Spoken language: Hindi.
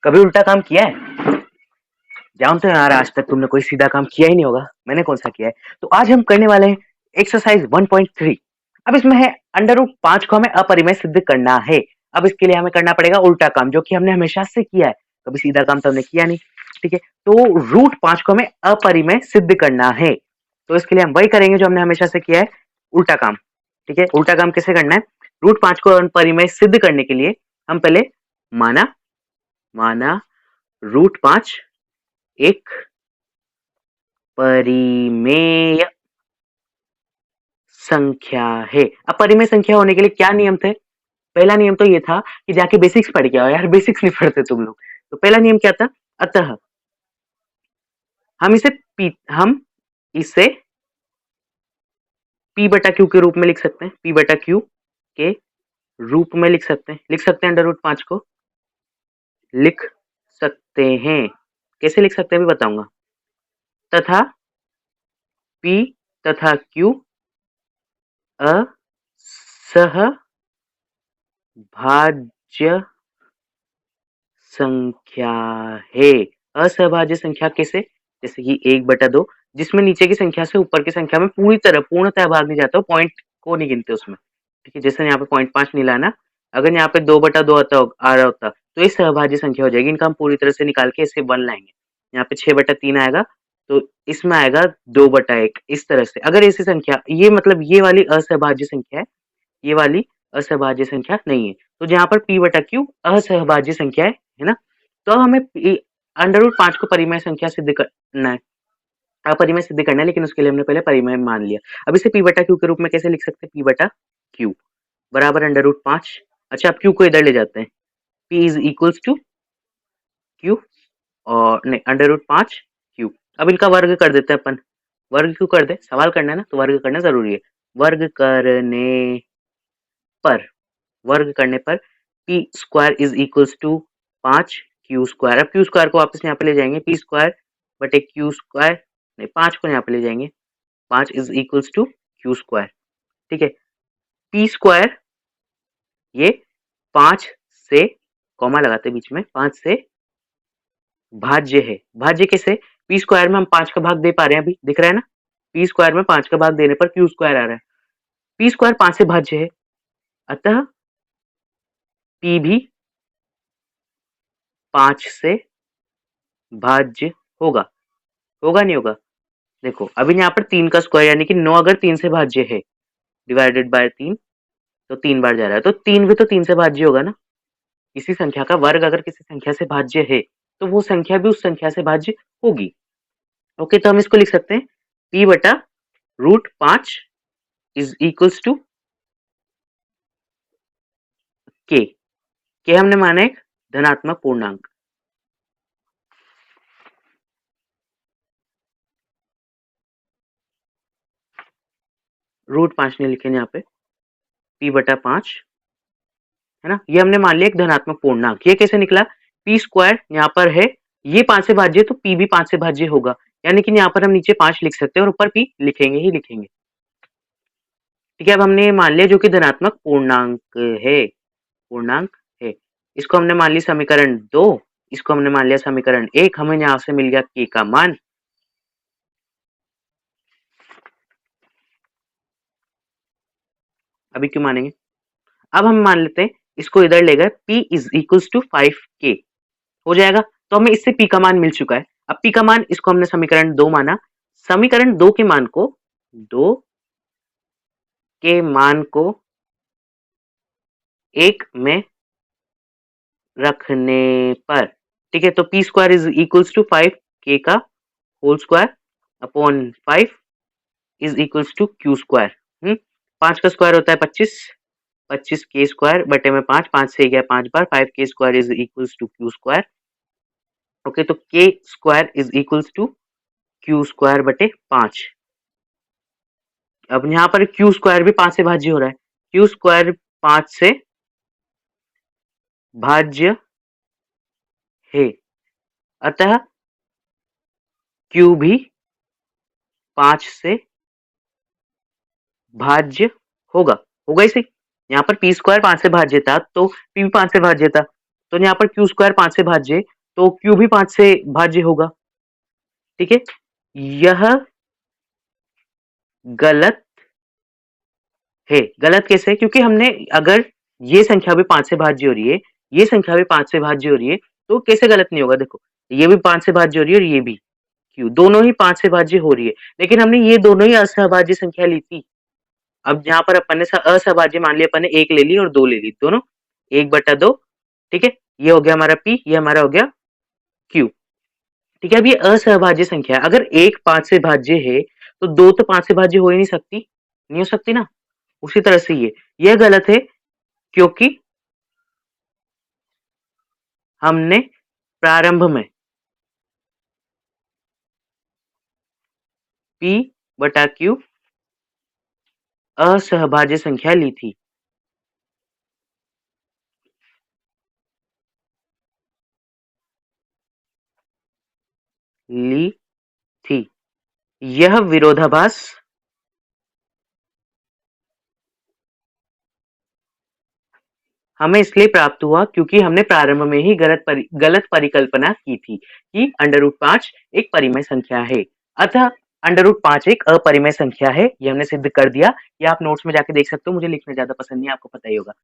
कभी उल्टा काम किया है? जानते हो यार, आज तक तुमने कोई सीधा काम किया ही नहीं होगा। मैंने कौन सा किया है। तो आज हम करने वाले हैं एक्सरसाइज 1.3। अब इसमें है अंडर रूट 5 को हमें अपरिमेय सिद्ध करना है। अब इसके लिए हमें करना पड़ेगा उल्टा काम, जो कि हमने हमेशा से किया है। कभी सीधा काम तो हमने किया नहीं। ठीक है, तो रूट 5 को हमें अपरिमेय सिद्ध करना है। तो इसके लिए हम वही करेंगे जो हमने हमेशा से किया है, उल्टा काम। ठीक है, उल्टा काम कैसे करना है? रूट 5 को अपरिमेय सिद्ध करने के लिए हम पहले माना माना रूट 5 एक परिमेय संख्या है। अब परिमेय संख्या होने के लिए क्या नियम थे? पहला नियम तो ये था कि जाके बेसिक्स पढ़ के आओ यार, बेसिक्स नहीं पढ़ते तुम लोग। तो पहला नियम क्या था? अतः हम इसे p बटा क्यू के रूप में लिख सकते हैं। p बटा क्यू के रूप में लिख सकते हैं अंडर रूट 5 को लिख सकते हैं। कैसे लिख सकते हैं भी बताऊंगा। तथा p तथा q असहभाज्य संख्या है। असहभाज्य संख्या कैसे? जैसे कि 1/2, जिसमें नीचे की संख्या से ऊपर की संख्या में पूर्णतः भाग नहीं जाता, पॉइंट को नहीं गिनते उसमें। ठीक है, जैसे यहाँ पे 0.5 नहीं लाना। अगर यहाँ पे 2/2 आ रहा होता तो ये सहभाज्य संख्या हो जाएगी। इनका हम पूरी तरह से निकाल के इसे 1 लाएंगे। यहाँ पे 6/3 आएगा, तो इसमें आएगा 2/1। इस तरह से अगर ऐसी संख्या, ये मतलब ये वाली असहभाज्य संख्या है, ये वाली असहभाज्य संख्या नहीं है। तो जहाँ पर p बटा क्यू असहभाज्य संख्या है ना, तो हमें अंडर रूट 5 को परिमेय संख्या सिद्ध करना है, अपरिमेय सिद्ध करना है, लेकिन उसके लिए हमने पहले परिमेय मान लिया। अब इसे p बटा क्यू के रूप में कैसे लिख सकते हैं? p बटा क्यू बराबर अंडर रूट 5। अच्छा, अब क्यू को इधर ले जाते हैं। p is equals to q और नहीं, अंडर रूट 5 क्यू। अब इनका वर्ग कर देते हैं अपन। वर्ग क्यों कर दे? सवाल करना है ना, तो वर्ग करना जरूरी है। वर्ग करने पर p square is equals to 5 q square. अब क्यू स्क्वायर को वापस यहाँ पे ले जाएंगे, p स्क्वायर बटे क्यू स्क्वायर, नहीं 5 को यहाँ पे ले जाएंगे। 5 is equals to q square. ठीक है, p स्क्वायर ये 5 से कॉमा लगाते बीच में, 5 से भाज्य है। भाज्य कैसे? p स्क्वायर में हम 5 का भाग दे पा रहे हैं, अभी दिख रहा है ना। p स्क्वायर में 5 का भाग देने पर क्यू स्क्वायर आ रहा है। p स्क्वायर 5 से भाज्य है, अतः p भी 5 से भाज्य होगा। होगा नहीं होगा? देखो अभी यहाँ पर 3 का स्क्वायर यानी कि 9 अगर 3 से भाज्य है, डिवाइडेड बाय 3, तो 3 बार जा रहा है, तो 3 भी तो 3 से भाज्य होगा ना। किसी संख्या का वर्ग अगर किसी संख्या से भाज्य है, तो वो संख्या भी उस संख्या से भाज्य होगी। ओके, तो हम इसको लिख सकते हैं p बटा रूट 5 इज इक्वल्स टू के हमने माना एक धनात्मक पूर्णांक। रूट 5 नहीं लिखे यहाँ पे, p बटा 5 है ना, ये हमने मान लिया एक धनात्मक पूर्णांक। ये कैसे निकला? p स्क्वायर यहाँ पर है, ये 5 से भाज्य, तो p भी 5 से भाज्य होगा, यानी कि यहाँ पर हम नीचे 5 लिख सकते हैं और ऊपर p लिखेंगे ही लिखेंगे। ठीक है, अब हमने मान लिया जो कि धनात्मक पूर्णांक है। इसको हमने मान लिया समीकरण 2, इसको हमने मान लिया समीकरण 1। हमें यहाँ से मिल गया k का मान। अभी क्यों मानेंगे? अब हम मान लेते हैं, इसको इधर ले गए, p is equals to 5k हो जाएगा। तो हमें इससे p का मान मिल चुका है। अब p का मान, इसको हमने समीकरण 2 माना। समीकरण 2 के मान को 1 में रखने पर, ठीक है, तो p square is equals to 5k का whole square upon 5 is equals to q square. 5 का स्क्वायर होता है 25, 25 के स्क्वायर बटे में 5, 5 से गया 5 बार, 5 k square is equals to q square. Okay, तो k square is equals to q square बटे 5। अब यहाँ पर क्यू स्क्वायर भी 5 से भाज्य हो रहा है, क्यू स्क्वायर 5 से भाज्य है, अतः क्यू भी 5 से भाज्य होगा। होगा इसे, यहाँ पर p स्क्वायर 5 से भाज्य था, तो p भी 5 से भाज्य था, तो यहाँ पर क्यू स्क्वायर 5 से भाज्य, तो q भी 5 से भाज्य होगा। ठीक है? यह गलत है। गलत कैसे? क्योंकि हमने अगर ये संख्या भी 5 से भाज्य हो रही है, ये संख्या भी 5 से भाज्य हो रही है, तो कैसे गलत नहीं होगा? देखो, ये भी 5 से भाज्य हो रही है और ये भी, q दोनों ही 5 से भाज्य हो रही है, लेकिन हमने ये दोनों ही असहभाज्य संख्या ली थी। अब यहाँ पर अपन ने असहभाज्य मान लिया, अपन ने 1 ले ली और 2 ले ली, दोनों 1/2, ठीक है? ये हो गया हमारा p, ये हमारा हो गया q। ठीक है? अब ये असहभाज्य संख्या है, अगर 1 5 से भाज्य है, तो 2 तो 5 से भाज्य हो ही नहीं सकती, नहीं हो सकती ना? उसी तरह से ये गलत है क्योंकि हमने प्रारंभ में p/q असहभाज्य संख्या ली थी। ली थी। यह विरोधाभास हमें इसलिए प्राप्त हुआ क्योंकि हमने प्रारंभ में ही गलत परिकल्पना की थी कि √5 एक परिमेय संख्या है। अतः √5 एक अपरिमेय संख्या है, ये हमने सिद्ध कर दिया। ये आप नोट्स में जाके देख सकते हो, मुझे लिखना ज़्यादा पसंद नहीं है, आपको पता ही होगा।